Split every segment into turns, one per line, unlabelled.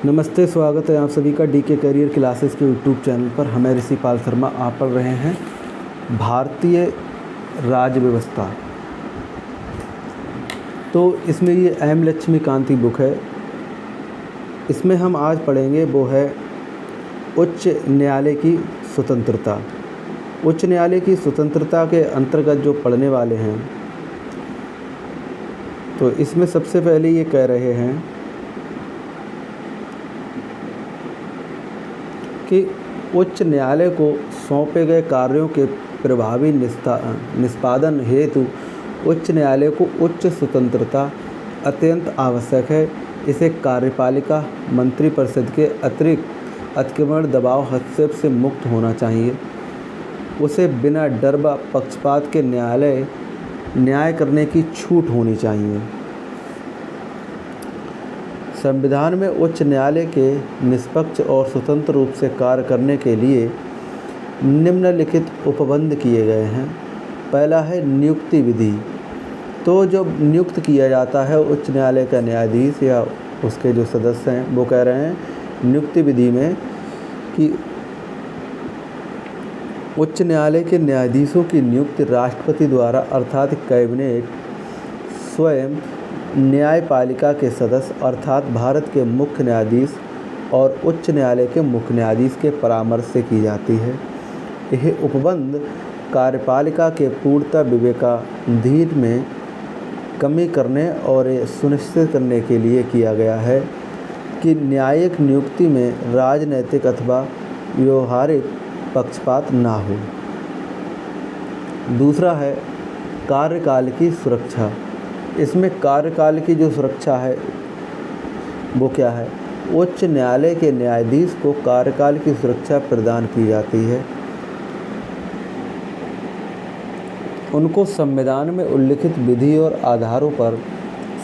नमस्ते, स्वागत है आप सभी का डी के करियर क्लासेस के यूट्यूब चैनल पर। हमें ऋषि पाल शर्मा आप पढ़ रहे हैं भारतीय राज्य व्यवस्था। तो इसमें ये एम लक्ष्मीकांत की बुक है। इसमें हम आज पढ़ेंगे वो है उच्च न्यायालय की स्वतंत्रता। उच्च न्यायालय की स्वतंत्रता के अंतर्गत जो पढ़ने वाले हैं, तो इसमें सबसे पहले ये कह रहे हैं कि उच्च न्यायालय को सौंपे गए कार्यों के प्रभावी निष्पादन हेतु उच्च न्यायालय को उच्च स्वतंत्रता अत्यंत आवश्यक है। इसे कार्यपालिका मंत्रिपरिषद के अतिरिक्त अतिक्रमण दबाव हस्तक्षेप से मुक्त होना चाहिए। उसे बिना डर व पक्षपात के न्याय करने की छूट होनी चाहिए। संविधान में उच्च न्यायालय के निष्पक्ष और स्वतंत्र रूप से कार्य करने के लिए निम्नलिखित उपबंध किए गए हैं। पहला है नियुक्ति विधि। तो जब नियुक्त किया जाता है उच्च न्यायालय का न्यायाधीश या उसके जो सदस्य हैं, वो कह रहे हैं नियुक्ति विधि में कि उच्च न्यायालय के न्यायाधीशों की नियुक्ति राष्ट्रपति द्वारा अर्थात कैबिनेट स्वयं न्यायपालिका के सदस्य अर्थात भारत के मुख्य न्यायाधीश और उच्च न्यायालय के मुख्य न्यायाधीश के परामर्श से की जाती है। यह उपबंध कार्यपालिका के पूर्णतः विवेकाधीन में कमी करने और ये सुनिश्चित करने के लिए किया गया है कि न्यायिक नियुक्ति में राजनैतिक अथवा व्यवहारिक पक्षपात ना हो। दूसरा है कार्यकाल की सुरक्षा। इसमें कार्यकाल की जो सुरक्षा है वो क्या है? उच्च न्यायालय के न्यायाधीश को कार्यकाल की सुरक्षा प्रदान की जाती है। उनको संविधान में उल्लिखित विधि और आधारों पर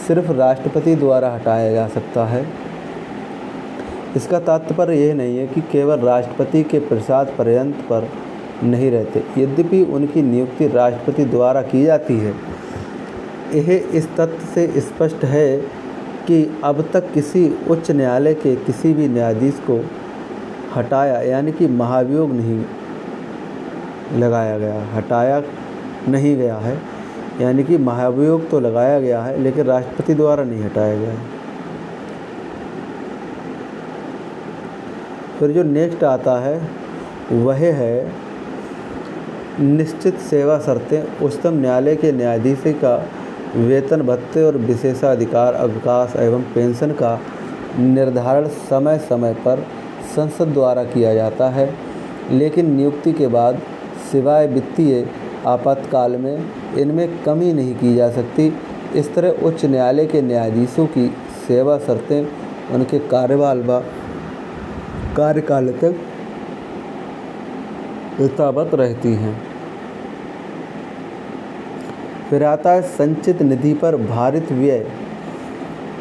सिर्फ राष्ट्रपति द्वारा हटाया जा सकता है। इसका तात्पर्य यह नहीं है कि केवल राष्ट्रपति के प्रसाद पर्यंत पर नहीं रहते। यद्यपि उनकी नियुक्ति राष्ट्रपति द्वारा की जाती है। यह इस तथ्य से स्पष्ट है कि अब तक किसी उच्च न्यायालय के किसी भी न्यायाधीश को हटाया यानी कि महाभियोग नहीं लगाया गया, हटाया नहीं गया है। यानी कि महाभियोग तो लगाया गया है लेकिन राष्ट्रपति द्वारा नहीं हटाया गया है। फिर जो नेक्स्ट आता है वह है निश्चित सेवा शर्तें। उच्चतम न्यायालय के न्यायाधीश का वेतन भत्ते और विशेषाधिकार अवकाश एवं पेंशन का निर्धारण समय समय पर संसद द्वारा किया जाता है, लेकिन नियुक्ति के बाद सिवाय वित्तीय आपातकाल में इनमें कमी नहीं की जा सकती। इस तरह उच्च न्यायालय के न्यायाधीशों की सेवा शर्तें उनके कार्यकाल तक यथावत रहती हैं। फिर आता है संचित निधि पर भारित व्यय।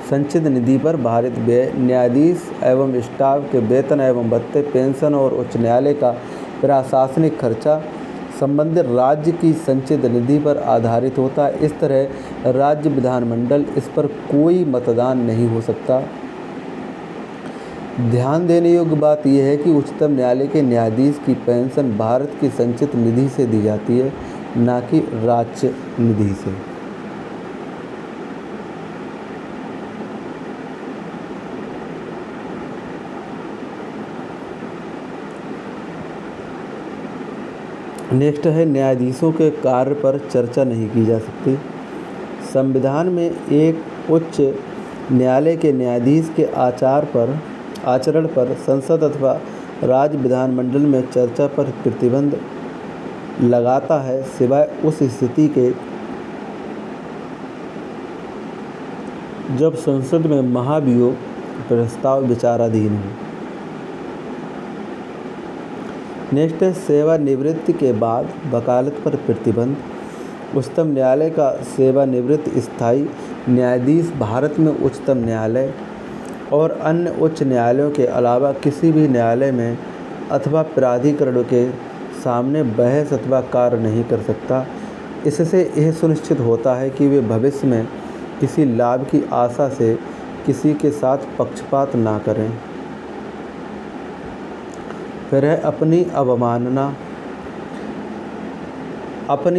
संचित निधि पर भारित व्यय न्यायाधीश एवं स्टाफ के वेतन एवं भत्ते, पेंशन और उच्च न्यायालय का प्रशासनिक खर्चा संबंधित राज्य की संचित निधि पर आधारित होता है। इस तरह राज्य विधानमंडल इस पर कोई मतदान नहीं हो सकता। ध्यान देने योग्य बात यह है कि उच्चतम न्यायालय के न्यायाधीश की पेंशन भारत की संचित निधि से दी जाती है, ना कि राज्य निधि से। नेक्स्ट है न्यायाधीशों के कार्य पर चर्चा नहीं की जा सकती। संविधान में एक उच्च न्यायालय के न्यायाधीश के आचरण पर संसद अथवा राज्य विधानमंडल में चर्चा पर प्रतिबंध लगाता है, सिवाय उस स्थिति के जब संसद में महाभियोग प्रस्ताव विचाराधीन हो। नेक्स्ट है सेवानिवृत्ति के बाद वकालत पर प्रतिबंध। उच्चतम न्यायालय का सेवानिवृत्त स्थायी न्यायाधीश भारत में उच्चतम न्यायालय और अन्य उच्च न्यायालयों के अलावा किसी भी न्यायालय में अथवा प्राधिकरण के सामने बहस अथवा कार्य नहीं कर सकता। इससे यह सुनिश्चित होता है कि वे भविष्य में किसी लाभ की आशा से किसी के साथ पक्षपात ना करें। फिर है अपनी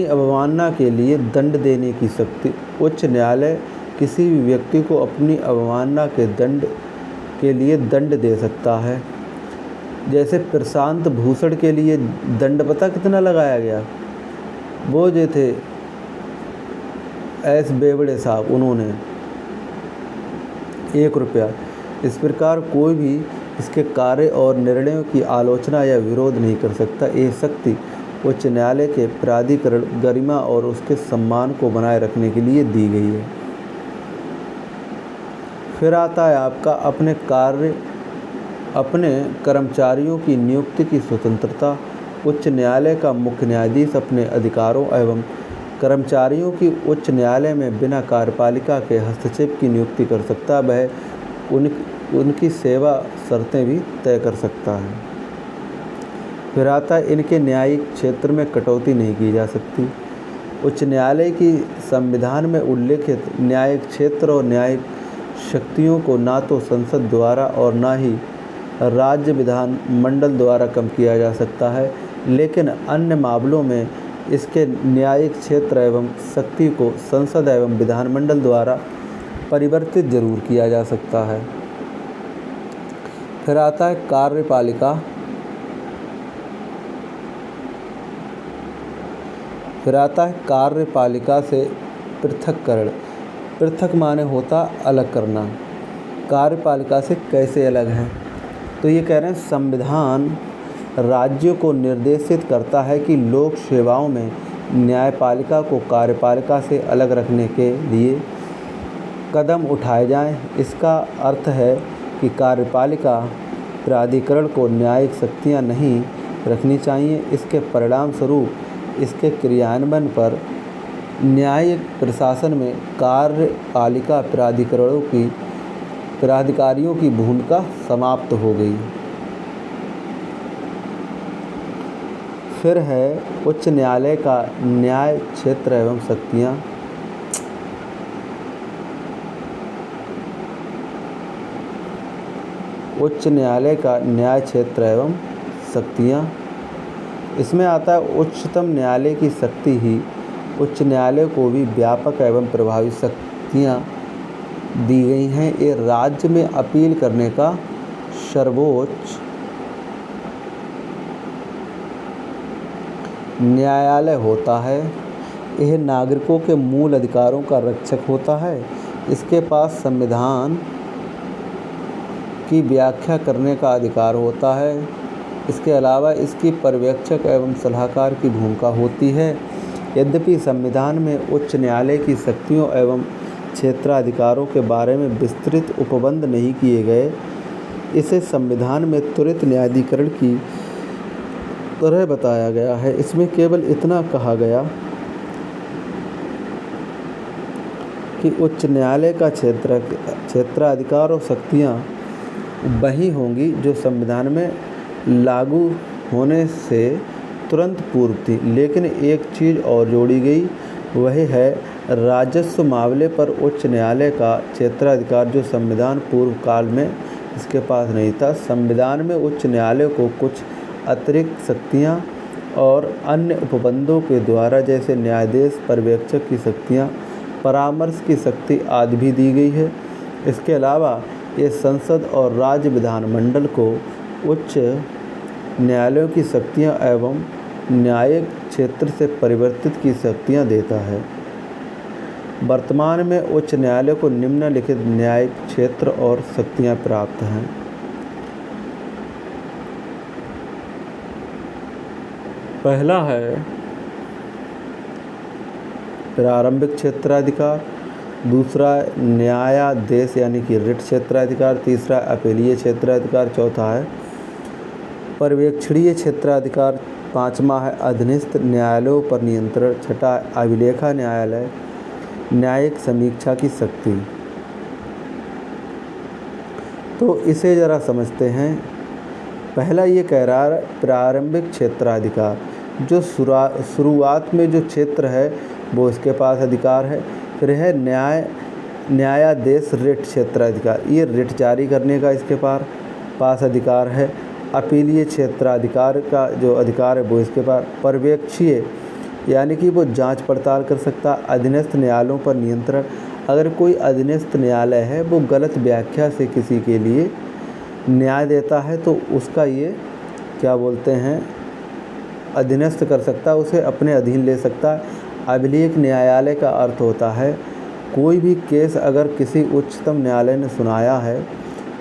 अवमानना के लिए दंड देने की शक्ति। उच्च न्यायालय किसी भी व्यक्ति को अपनी अवमानना के लिए दंड दे सकता है। जैसे प्रशांत भूषण के लिए दंड पता कितना लगाया गया? वो जो थे एस बेवड़े साहब, उन्होंने 1 रुपया। इस प्रकार कोई भी इसके कार्य और निर्णयों की आलोचना या विरोध नहीं कर सकता। ये शक्ति उच्च न्यायालय के प्राधिकरण गरिमा और उसके सम्मान को बनाए रखने के लिए दी गई है। फिर आता है आपका अपने कर्मचारियों की नियुक्ति की स्वतंत्रता। उच्च न्यायालय का मुख्य न्यायाधीश अपने अधिकारों एवं कर्मचारियों की उच्च न्यायालय में बिना कार्यपालिका के हस्तक्षेप की नियुक्ति कर सकता। वह उनकी सेवा शर्तें भी तय कर सकता है। फिर आता है इनके न्यायिक क्षेत्र में कटौती नहीं की जा सकती। उच्च न्यायालय की संविधान में उल्लेखित न्यायिक क्षेत्र और न्यायिक शक्तियों को ना तो संसद द्वारा और ना ही राज्य विधान मंडल द्वारा कम किया जा सकता है, लेकिन अन्य मामलों में इसके न्यायिक क्षेत्र एवं शक्ति को संसद एवं विधानमंडल द्वारा परिवर्तित जरूर किया जा सकता है। फिर आता है कार्यपालिका। फिर आता है कार्यपालिका से पृथक्करण। पृथक माने होता अलग करना। कार्यपालिका से कैसे अलग है? तो ये कह रहे हैं संविधान राज्यों को निर्देशित करता है कि लोक सेवाओं में न्यायपालिका को कार्यपालिका से अलग रखने के लिए कदम उठाए जाएं। इसका अर्थ है कि कार्यपालिका प्राधिकरण को न्यायिक शक्तियां नहीं रखनी चाहिए। इसके परिणाम स्वरूप इसके क्रियान्वयन पर न्यायिक प्रशासन में कार्यपालिका प्राधिकारियों की भूमिका समाप्त हो गई। फिर है उच्च न्यायालय का न्याय क्षेत्र एवं शक्तियाँ। उच्च न्यायालय का न्याय क्षेत्र एवं शक्तियाँ, इसमें आता है उच्चतम न्यायालय की शक्ति ही उच्च न्यायालय को भी व्यापक एवं प्रभावी शक्तियाँ दी गई हैं। ये राज्य में अपील करने का सर्वोच्च न्यायालय होता है। यह नागरिकों के मूल अधिकारों का रक्षक होता है। इसके पास संविधान की व्याख्या करने का अधिकार होता है। इसके अलावा इसकी पर्यवेक्षक एवं सलाहकार की भूमिका होती है। यद्यपि संविधान में उच्च न्यायालय की शक्तियों एवं क्षेत्राधिकारों के बारे में विस्तृत उपबंध नहीं किए गए, इसे संविधान में त्वरित न्यायाधिकरण की तरह बताया गया है। इसमें केवल इतना कहा गया कि उच्च न्यायालय का क्षेत्राधिकार और शक्तियाँ वही होंगी जो संविधान में लागू होने से तुरंत पूर्व थी, लेकिन एक चीज़ और जोड़ी गई, वह है राजस्व मामले पर उच्च न्यायालय का क्षेत्राधिकार जो संविधान पूर्व काल में इसके पास नहीं था। संविधान में उच्च न्यायालय को कुछ अतिरिक्त शक्तियाँ और अन्य उपबंधों के द्वारा जैसे न्यायाधीश पर्यवेक्षक की शक्तियाँ, परामर्श की शक्ति आदि भी दी गई है। इसके अलावा ये संसद और राज्य विधानमंडल को उच्च न्यायालयों की शक्तियाँ एवं न्यायिक क्षेत्र से परिवर्तित की शक्तियाँ देता है। वर्तमान में उच्च न्यायालय को निम्नलिखित न्यायिक क्षेत्र और शक्तियाँ प्राप्त हैं। पहला है प्रारंभिक क्षेत्राधिकार, दूसरा न्यायादेश यानी कि रिट क्षेत्राधिकार, तीसरा अपीलीय क्षेत्राधिकार, चौथा है पर्यवेक्षणीय क्षेत्राधिकार, पाँचवा है अधीनस्थ न्यायालयों पर नियंत्रण, छठा अभिलेखा न्यायालय, न्यायिक समीक्षा की शक्ति। तो इसे ज़रा समझते हैं। पहला ये कह रहा है प्रारंभिक क्षेत्राधिकार, जो शुरुआत में जो क्षेत्र है वो इसके पास अधिकार है। फिर है न्याय न्यायादेश रिट क्षेत्राधिकार, ये रिट जारी करने का इसके पास अधिकार है। अपीलीय क्षेत्राधिकार का जो अधिकार है वो इसके पास। पर्यवेक्षीय यानी कि वो जांच पड़ताल कर सकता। अधीनस्थ न्यायालयों पर नियंत्रण, अगर कोई अधीनस्थ न्यायालय है वो गलत व्याख्या से किसी के लिए न्याय देता है तो उसका ये क्या बोलते हैं, अधीनस्थ कर सकता है, उसे अपने अधीन ले सकता है। अभिलेख न्यायालय का अर्थ होता है कोई भी केस अगर किसी उच्चतम न्यायालय ने सुनाया है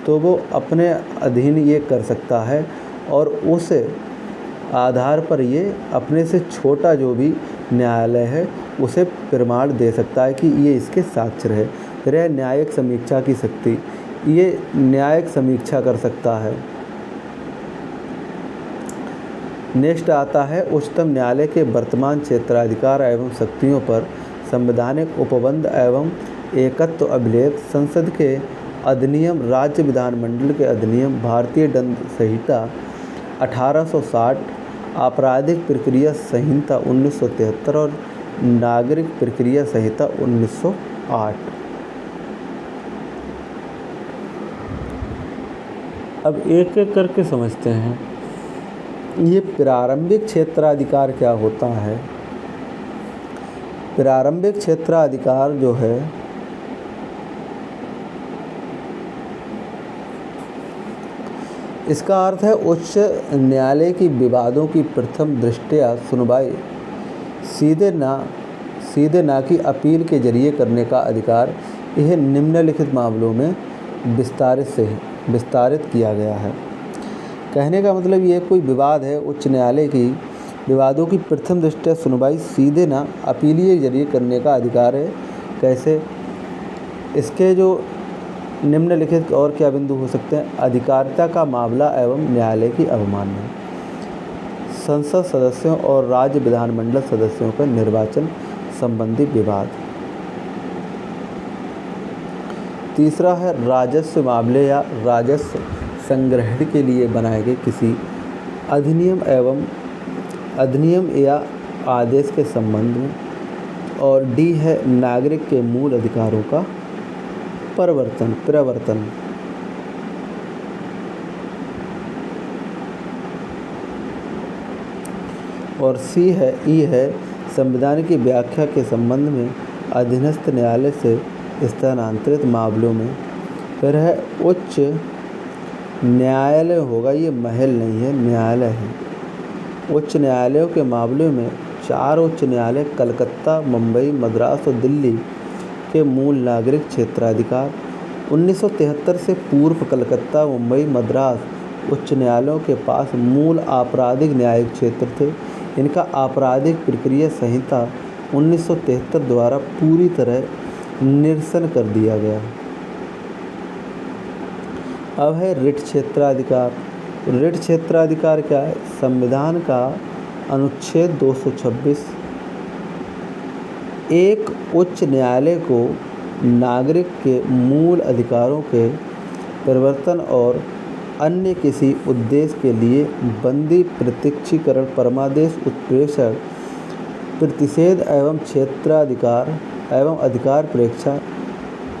तो वो अपने अधीन ये कर सकता है और उस आधार पर ये अपने से छोटा जो भी न्यायालय है उसे प्रमाण दे सकता है कि ये इसके साक्षर है। फिर है न्यायिक समीक्षा की शक्ति, ये न्यायिक समीक्षा कर सकता है। नेक्स्ट आता है उच्चतम न्यायालय के वर्तमान क्षेत्राधिकार एवं शक्तियों पर संवैधानिक उपबंध एवं एकत्व अभिलेख, संसद के अधिनियम, राज्य विधानमंडल के अधिनियम, भारतीय दंड संहिता 1860, आपराधिक प्रक्रिया संहिता 1973 और नागरिक प्रक्रिया संहिता 1908। अब एक एक करके समझते हैं ये प्रारंभिक क्षेत्राधिकार क्या होता है। प्रारंभिक क्षेत्राधिकार जो है इसका अर्थ है उच्च न्यायालय की विवादों की प्रथम दृष्टया सुनवाई सीधे ना कि अपील के जरिए करने का अधिकार। यह निम्नलिखित मामलों में विस्तारित किया गया है। कहने का मतलब ये कोई विवाद है, उच्च न्यायालय की विवादों की प्रथम दृष्टया सुनवाई सीधे ना अपीलीय के जरिए करने का अधिकार है। कैसे? इसके जो निम्नलिखित और क्या बिंदु हो सकते हैं, अधिकारिता का मामला एवं न्यायालय की अवमानना, संसद सदस्यों और राज्य विधानमंडल सदस्यों का निर्वाचन संबंधी विवाद। तीसरा है राजस्व मामले या राजस्व संग्रहण के लिए बनाए गए किसी अधिनियम या आदेश के संबंध में। और डी है नागरिक के मूल अधिकारों का प्रवर्तन। और सी है ई है संविधान की व्याख्या के संबंध में अधीनस्थ न्यायालय से स्थानांतरित मामलों में। फिर है उच्च न्यायालय होगा, ये महल नहीं है, न्यायालय है। उच्च न्यायालयों के मामलों में 4 उच्च न्यायालय कलकत्ता, मुंबई, मद्रास और दिल्ली के मूल नागरिक क्षेत्राधिकार। 1973 से पूर्व कलकत्ता, मुंबई, मद्रास उच्च न्यायालयों के पास मूल आपराधिक न्यायिक क्षेत्र थे। इनका आपराधिक प्रक्रिया संहिता 1973 द्वारा पूरी तरह निरसन कर दिया गया। अब है रिट क्षेत्राधिकार। रिट क्षेत्राधिकार क्या है? संविधान का अनुच्छेद 226 एक उच्च न्यायालय को नागरिक के मूल अधिकारों के परिवर्तन और अन्य किसी उद्देश्य के लिए बंदी, प्रत्यक्षीकरण, परमादेश, उत्प्रेषण, प्रतिषेध एवं क्षेत्राधिकार एवं अधिकार प्रेक्षा,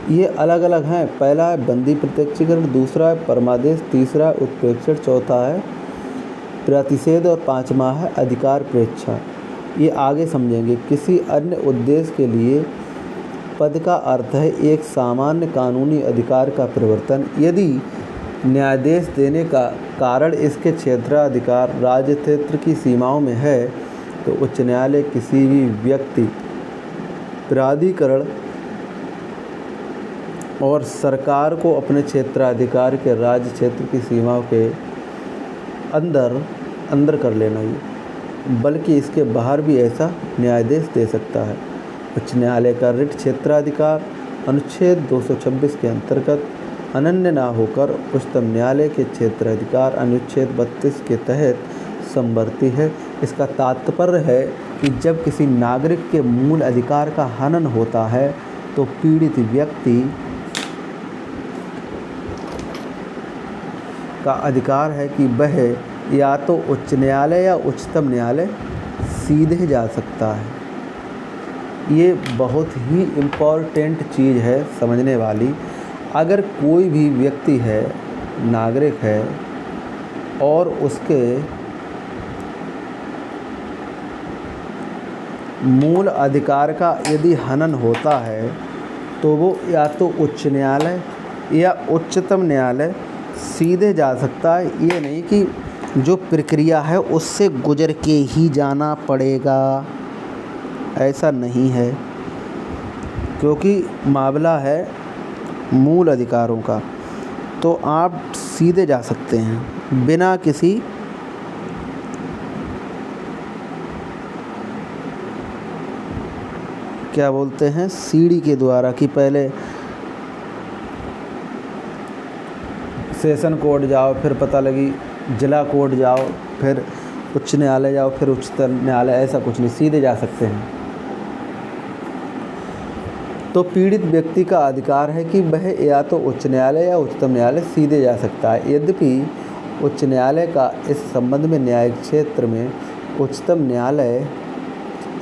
ये अलग अलग हैं। पहला है बंदी प्रत्यक्षीकरण, दूसरा है परमादेश, तीसरा उत्प्रेक्षण, चौथा है प्रतिषेध और पांचवा है अधिकार प्रेक्षा। ये आगे समझेंगे। किसी अन्य उद्देश्य के लिए पद का अर्थ है एक सामान्य कानूनी अधिकार का परिवर्तन। यदि न्यायादेश देने का कारण इसके क्षेत्राधिकार राज्य क्षेत्र की सीमाओं में है तो उच्च न्यायालय किसी भी व्यक्ति, प्राधिकरण और सरकार को अपने क्षेत्राधिकार के राज्य क्षेत्र की सीमाओं के अंदर कर लेना ही, बल्कि इसके बाहर भी ऐसा न्यायादेश दे सकता है। उच्च न्यायालय का रिट क्षेत्राधिकार अनुच्छेद 226 के अंतर्गत अनन्य न होकर उच्चतम न्यायालय के क्षेत्राधिकार अनुच्छेद 32 के तहत समवर्ती है। इसका तात्पर्य है कि जब किसी नागरिक के मूल अधिकार का हनन होता है तो पीड़ित व्यक्ति का अधिकार है कि वह या तो उच्च न्यायालय या उच्चतम न्यायालय सीधे जा सकता है। ये बहुत ही इम्पॉर्टेंट चीज़ है समझने वाली। अगर कोई भी व्यक्ति है, नागरिक है, और उसके मूल अधिकार का यदि हनन होता है तो वो या तो उच्च न्यायालय या उच्चतम न्यायालय सीधे जा सकता है। ये नहीं कि जो प्रक्रिया है उससे गुजर के ही जाना पड़ेगा, ऐसा नहीं है, क्योंकि मामला है मूल अधिकारों का। तो आप सीधे जा सकते हैं बिना किसी क्या बोलते हैं सीढ़ी के द्वारा कि पहले सेशन कोर्ट जाओ, फिर पता लगी जिला कोर्ट जाओ, फिर उच्च न्यायालय जाओ, फिर उच्चतम न्यायालय, ऐसा कुछ नहीं, सीधे जा सकते हैं। तो पीड़ित व्यक्ति का अधिकार है कि वह या तो उच्च न्यायालय या उच्चतम न्यायालय सीधे जा सकता है। यद्यपि उच्च न्यायालय का इस संबंध में न्यायिक क्षेत्र में उच्चतम न्यायालय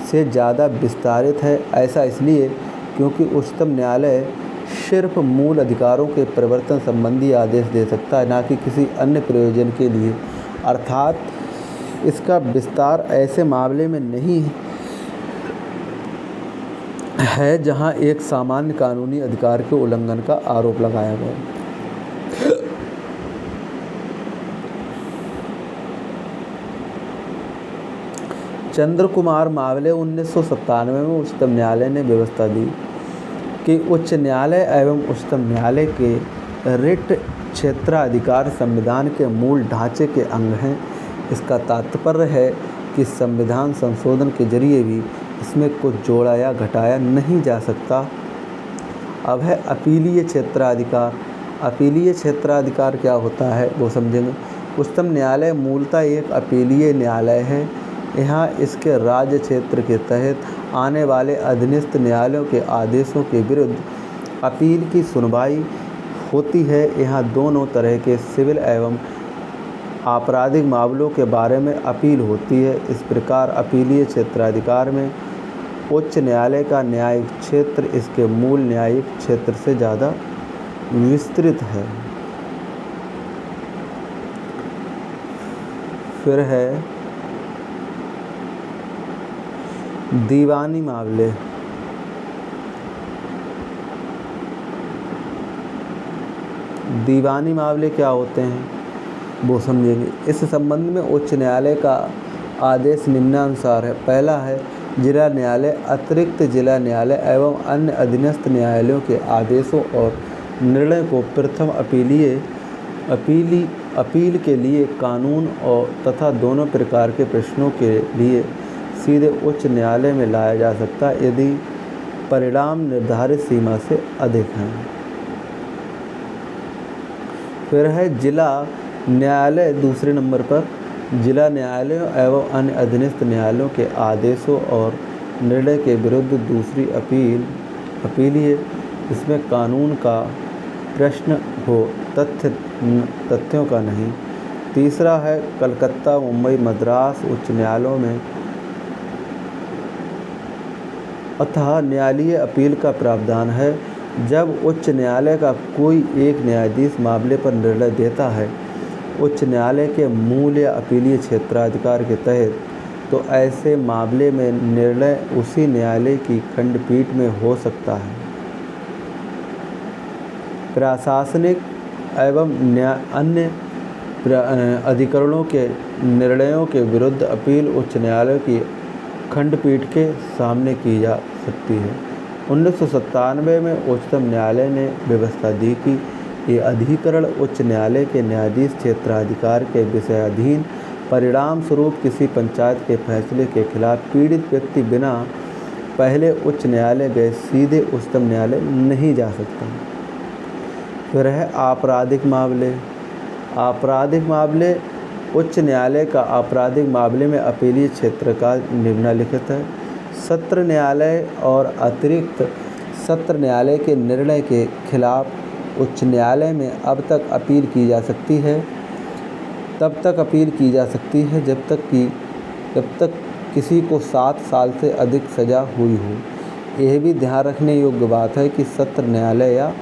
से ज़्यादा विस्तारित है। ऐसा इसलिए क्योंकि उच्चतम न्यायालय सिर्फ मूल अधिकारों के परिवर्तन संबंधी आदेश दे सकता है, ना कि किसी अन्य प्रयोजन के लिए। अर्थात इसका विस्तार ऐसे मामले में नहीं है जहां एक सामान्य कानूनी अधिकार के उल्लंघन का आरोप लगाया गया। चंद्र कुमार मामले 1997 में उच्चतम न्यायालय ने व्यवस्था दी कि उच्च न्यायालय एवं उच्चतम न्यायालय के रिट क्षेत्राधिकार संविधान के मूल ढांचे के अंग हैं। इसका तात्पर्य है कि संविधान संशोधन के जरिए भी इसमें कुछ जोड़ा या घटाया नहीं जा सकता। अब है अपीलीय क्षेत्राधिकार। अपीलीय क्षेत्राधिकार क्या होता है वो समझेंगे। उच्चतम न्यायालय मूलतः एक अपीलीय न्यायालय है। यहाँ इसके राज्य क्षेत्र के तहत आने वाले अधीनस्थ न्यायालयों के आदेशों के विरुद्ध अपील की सुनवाई होती है। यहाँ दोनों तरह के सिविल एवं आपराधिक मामलों के बारे में अपील होती है। इस प्रकार अपीलीय क्षेत्राधिकार में उच्च न्यायालय का न्यायिक क्षेत्र इसके मूल न्यायिक क्षेत्र से ज़्यादा विस्तृत है। फिर है दीवानी मामले। दीवानी मामले क्या होते हैं वो समझेंगे। इस संबंध में उच्च न्यायालय का आदेश निम्नानुसार है। पहला है जिला न्यायालय अतिरिक्त जिला न्यायालय एवं अन्य अधीनस्थ न्यायालयों के आदेशों और निर्णय को प्रथम अपील के लिए कानून और तथा दोनों प्रकार के प्रश्नों के लिए सीधे उच्च न्यायालय में लाया जा सकता है यदि परिणाम निर्धारित सीमा से अधिक हैं। फिर है जिला न्यायालय दूसरे नंबर पर। जिला न्यायालयों एवं अन्य अधीनस्थ न्यायालयों के आदेशों और निर्णय के विरुद्ध दूसरी अपीलीय इसमें कानून का प्रश्न हो, तथ्यों का नहीं। तीसरा है कलकत्ता, मुंबई, मद्रास उच्च न्यायालयों में अतः न्यायालयीय अपील का प्रावधान है। जब उच्च न्यायालय का कोई एक न्यायाधीश मामले पर निर्णय देता है उच्च न्यायालय के मूल या अपीलीय क्षेत्राधिकार के तहत, तो ऐसे मामले में निर्णय उसी न्यायालय की खंडपीठ में हो सकता है। प्रशासनिक एवं अन्य अधिकरणों के निर्णयों के विरुद्ध अपील उच्च न्यायालय की खंडपीठ के सामने की जा सकती है। 1997 में उच्चतम न्यायालय ने व्यवस्था दी कि ये अधिकरण उच्च न्यायालय के न्यायाधीश क्षेत्राधिकार के विषयाधीन परिणाम स्वरूप किसी पंचायत के फैसले के खिलाफ पीड़ित व्यक्ति बिना पहले उच्च न्यायालय गए सीधे उच्चतम न्यायालय नहीं जा सकता। फिर है आपराधिक मामले। आपराधिक मामले उच्च न्यायालय का आपराधिक मामले में अपीलीय क्षेत्र का निम्नलिखित है। सत्र न्यायालय और अतिरिक्त सत्र न्यायालय के निर्णय के खिलाफ उच्च न्यायालय में अब तक अपील की जा सकती है, तब तक अपील की जा सकती है जब तक किसी को 7 साल से अधिक सज़ा हुई हो यह भी ध्यान रखने योग्य बात है कि सत्र न्यायालय या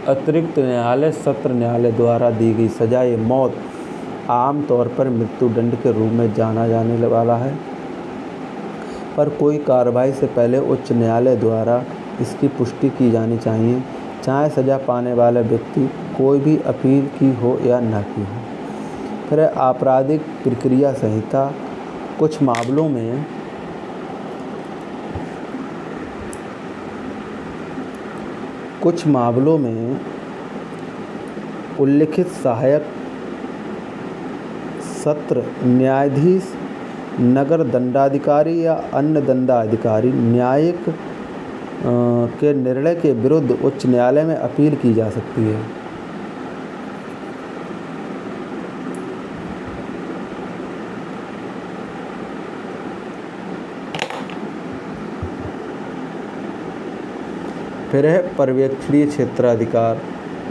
अतिरिक्त न्यायालय सत्र न्यायालय द्वारा दी गई सजाए मौत आम तौर पर मृत्युदंड के रूप में जाना जाने वाला है, पर कोई कार्रवाई से पहले उच्च न्यायालय द्वारा इसकी पुष्टि की जानी चाहिए, चाहे सज़ा पाने वाला व्यक्ति कोई भी अपील की हो या न की हो। फिर आपराधिक प्रक्रिया संहिता कुछ मामलों में उल्लिखित सहायक सत्र न्यायाधीश, नगर दंडाधिकारी या अन्य दंडाधिकारी न्यायिक के निर्णय के विरुद्ध उच्च न्यायालय में अपील की जा सकती है। फिर है पर्यवेक्षणीय क्षेत्राधिकार।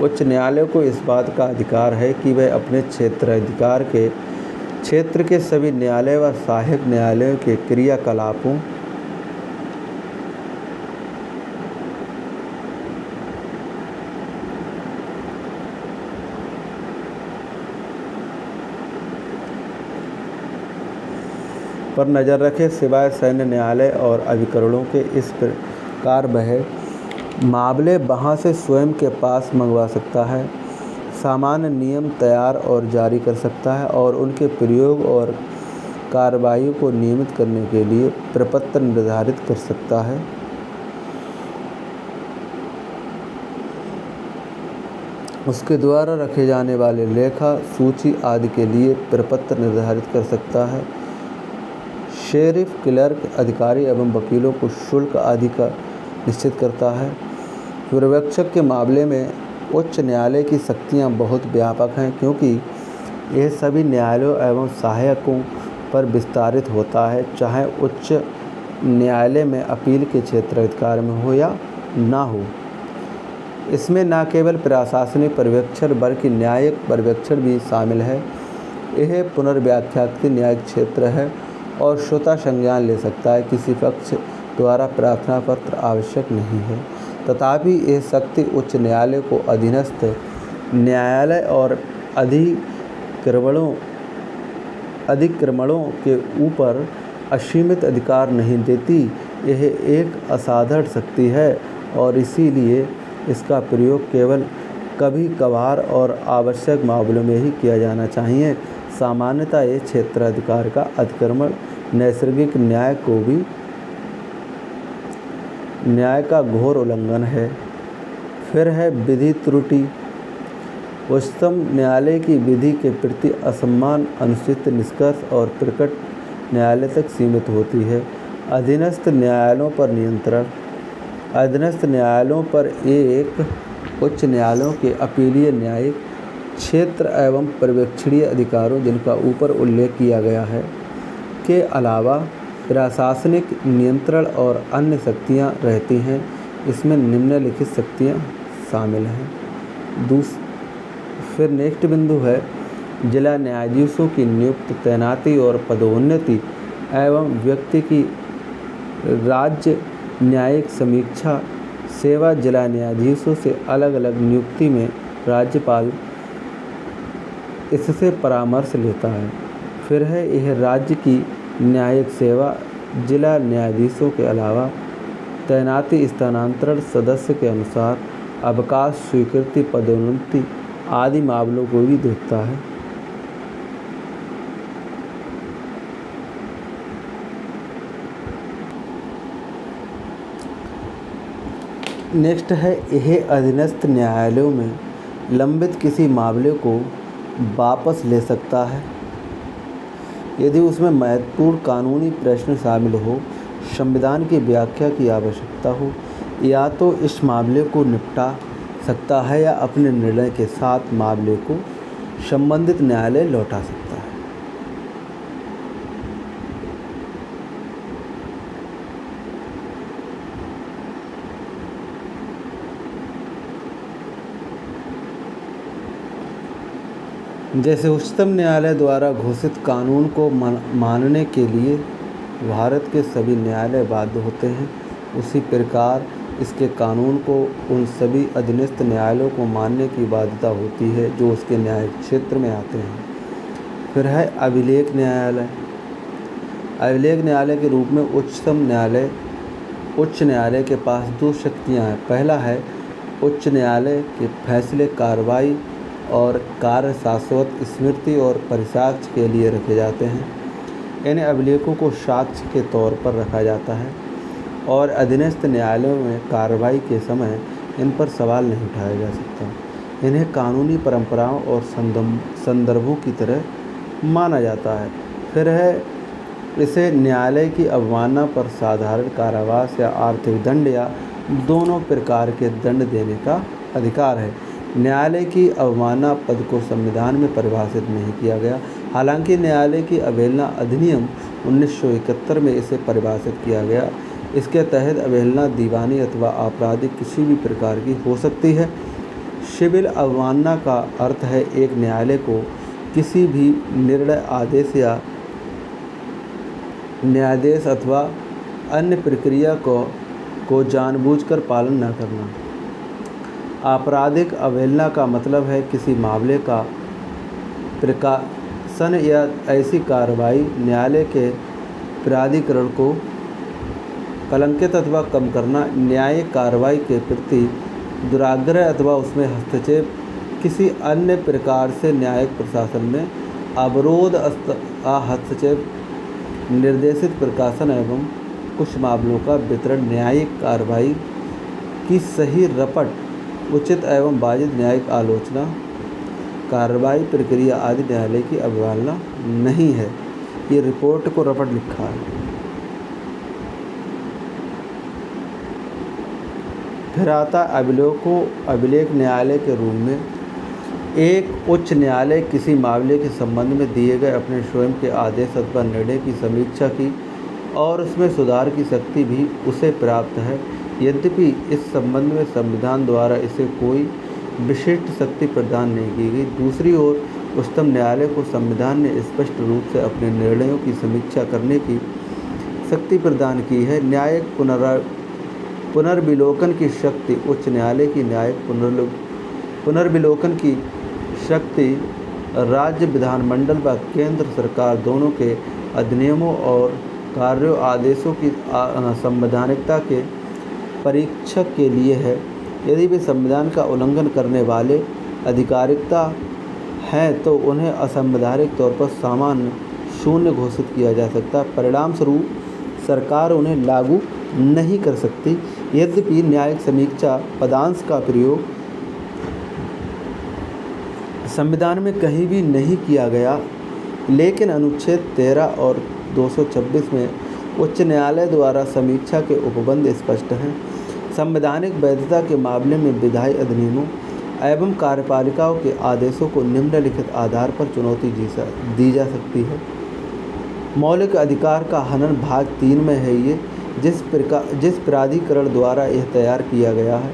उच्च न्यायालय को इस बात का अधिकार है कि वह अपने क्षेत्राधिकार के क्षेत्र के सभी न्यायालय व सहायक न्यायालयों के क्रियाकलापों पर नज़र रखे, सिवाय सैन्य न्यायालय और अभिकरणों के। इस प्रकार वह मामले वहाँ से स्वयं के पास मंगवा सकता है, सामान्य नियम तैयार और जारी कर सकता है और उनके प्रयोग और कार्रवाई को नियमित करने के लिए प्रपत्र निर्धारित कर सकता है। उसके द्वारा रखे जाने वाले लेखा सूची आदि के लिए प्रपत्र निर्धारित कर सकता है। शेरिफ, क्लर्क, अधिकारी एवं वकीलों को शुल्क आदि का निश्चित करता है। पर्यवेक्षक के मामले में उच्च न्यायालय की शक्तियाँ बहुत व्यापक हैं, क्योंकि यह सभी न्यायालयों एवं सहायकों पर विस्तारित होता है, चाहे उच्च न्यायालय में अपील के क्षेत्राधिकार में हो या ना हो। इसमें न केवल प्रशासनिक पर्यवेक्षण बल्कि न्यायिक पर्यवेक्षण भी शामिल है। यह पुनर्व्याख्यात न्यायिक क्षेत्र है और श्रोता संज्ञान ले सकता है। किसी पक्ष द्वारा प्रार्थना पत्र आवश्यक नहीं है, तथापि यह शक्ति उच्च न्यायालय को अधीनस्थ न्यायालय और अधिक्रमणों के ऊपर असीमित अधिकार नहीं देती। यह एक असाधारण शक्ति है और इसीलिए इसका प्रयोग केवल कभी कभार और आवश्यक मामलों में ही किया जाना चाहिए। सामान्यतः ये क्षेत्राधिकार का अतिक्रमण नैसर्गिक न्याय का घोर उल्लंघन है। फिर है विधि त्रुटि। उच्चतम न्यायालय की विधि के प्रति असम्मान अनुचित निष्कर्ष और प्रकट न्यायालय तक सीमित होती है। अधीनस्थ न्यायालयों पर नियंत्रण। अधीनस्थ न्यायालयों पर एक उच्च न्यायालयों के अपीलीय न्यायिक क्षेत्र एवं पर्यवेक्षणीय अधिकारों, जिनका ऊपर उल्लेख किया गया है, के अलावा प्रशासनिक नियंत्रण और अन्य शक्तियाँ रहती हैं। इसमें निम्नलिखित शक्तियाँ शामिल हैं। फिर नेक्स्ट बिंदु है जिला न्यायाधीशों की नियुक्ति, तैनाती और पदोन्नति एवं व्यक्ति की राज्य न्यायिक समीक्षा सेवा। जिला न्यायाधीशों से अलग अलग नियुक्ति में राज्यपाल इससे परामर्श लेता है। फिर है यह राज्य की न्यायिक सेवा। जिला न्यायाधीशों के अलावा तैनाती, स्थानांतरण, सदस्य के अनुसार अवकाश, स्वीकृति, पदोन्नति आदि मामलों को भी देखता है। नेक्स्ट है यह अधीनस्थ न्यायालयों में लंबित किसी मामले को वापस ले सकता है यदि उसमें महत्वपूर्ण कानूनी प्रश्न शामिल हो, संविधान की व्याख्या की आवश्यकता हो, या तो इस मामले को निपटा सकता है या अपने निर्णय के साथ मामले को संबंधित न्यायालय लौटा सकता है। जैसे उच्चतम न्यायालय द्वारा घोषित कानून को मानने के लिए भारत के सभी न्यायालय बाध्य होते हैं, उसी प्रकार इसके कानून को उन सभी अधीनस्थ न्यायालयों को मानने की बाध्यता होती है जो उसके न्यायिक क्षेत्र में आते हैं। फिर है अभिलेख न्यायालय। अभिलेख न्यायालय के रूप में उच्च न्यायालय के पास दो शक्तियाँ हैं। पहला है उच्च न्यायालय के फैसले कार्रवाई और कार्य शाश्वत स्मृति और परिसाक्ष्य के लिए रखे जाते हैं। इन अभिलेखों को साक्ष्य के तौर पर रखा जाता है और अधीनस्थ न्यायालयों में कार्रवाई के समय इन पर सवाल नहीं उठाया जा सकता। इन्हें कानूनी परंपराओं और संदर्भों की तरह माना जाता है। फिर है इसे न्यायालय की अवमानना पर साधारण कारावास या आर्थिक दंड या दोनों प्रकार के दंड देने का अधिकार है। न्यायालय की अवमानना पद को संविधान में परिभाषित नहीं किया गया, हालांकि न्यायालय की अवहेलना अधिनियम 1971 में इसे परिभाषित किया गया। इसके तहत अवहेलना दीवानी अथवा आपराधिक किसी भी प्रकार की हो सकती है। सिविल अवमानना का अर्थ है एक न्यायालय को किसी भी निर्णय आदेश या न्यायाधीश अथवा अन्य प्रक्रिया को जानबूझकर पालन न करना। आपराधिक अवहेलना का मतलब है किसी मामले का प्रकाशन या ऐसी कार्रवाई न्यायालय के प्राधिकरण को कलंकित अथवा कम करना, न्यायिक कार्रवाई के प्रति दुराग्रह अथवा उसमें हस्तक्षेप, किसी अन्य प्रकार से न्यायिक प्रशासन में अवरोध हस्तक्षेप, निर्देशित प्रकाशन एवं कुछ मामलों का वितरण, न्यायिक कार्रवाई की सही रपट, उचित एवं वाजिब न्यायिक आलोचना, कार्रवाई प्रक्रिया आदि न्यायालय की अवहेलना नहीं है। ये रिपोर्ट को रपट लिखा है। फिर आता अभिलेख न्यायालय के रूप में एक उच्च न्यायालय किसी मामले के संबंध में दिए गए अपने स्वयं के आदेश अथवा निर्णय की समीक्षा की और उसमें सुधार की शक्ति भी उसे प्राप्त है। यद्यपि इस संबंध में संविधान द्वारा इसे कोई विशिष्ट शक्ति प्रदान नहीं की गई। दूसरी ओर उच्चतम न्यायालय को संविधान ने स्पष्ट रूप से अपने निर्णयों की समीक्षा करने की शक्ति प्रदान की है। न्यायिक पुनर्विलोकन की शक्ति उच्च न्यायालय की न्यायिक पुनर्विलोकन की शक्ति राज्य विधानमंडल व केंद्र सरकार दोनों के अधिनियमों और कार्यों आदेशों की संवैधानिकता के परीक्षक के लिए है। यदि वे संविधान का उल्लंघन करने वाले अधिकारिकता हैं तो उन्हें असंवैधानिक तौर पर सामान्य शून्य घोषित किया जा सकता। परिणाम स्वरूप सरकार उन्हें लागू नहीं कर सकती। यद्यपि न्यायिक समीक्षा पदांश का प्रयोग संविधान में कहीं भी नहीं किया गया, लेकिन अनुच्छेद 13 और 226 में उच्च न्यायालय द्वारा समीक्षा के उपबंध स्पष्ट हैं। संवैधानिक वैधता के मामले में विधायी अधिनियमों एवं कार्यपालिकाओं के आदेशों को निम्नलिखित आधार पर चुनौती दी जा सकती है। मौलिक अधिकार का हनन भाग 3 में है। ये जिस प्राधिकरण द्वारा यह तैयार किया गया है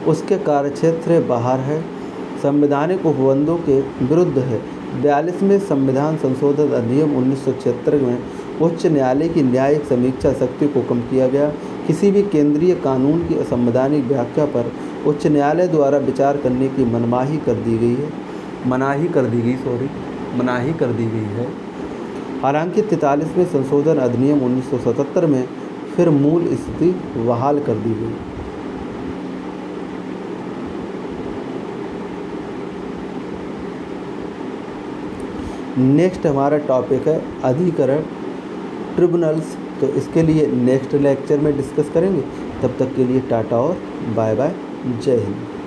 उसके कार्यक्षेत्र से बाहर है, संवैधानिक उपबंधों के विरुद्ध है। 42वें संविधान संशोधन अधिनियम 1976 में उच्च न्यायालय की न्यायिक समीक्षा शक्ति को कम किया गया। किसी भी केंद्रीय कानून की असंवैधानिक व्याख्या पर उच्च न्यायालय द्वारा विचार करने की मनाही कर दी गई है। हालांकि 43वें संशोधन अधिनियम 1977 में फिर मूल स्थिति बहाल कर दी गई। नेक्स्ट हमारा टॉपिक है अधिकरण ट्रिब्यूनल्स। तो इसके लिए नेक्स्ट लेक्चर में डिस्कस करेंगे। तब तक के लिए टाटा और बाय बाय, जय हिंद।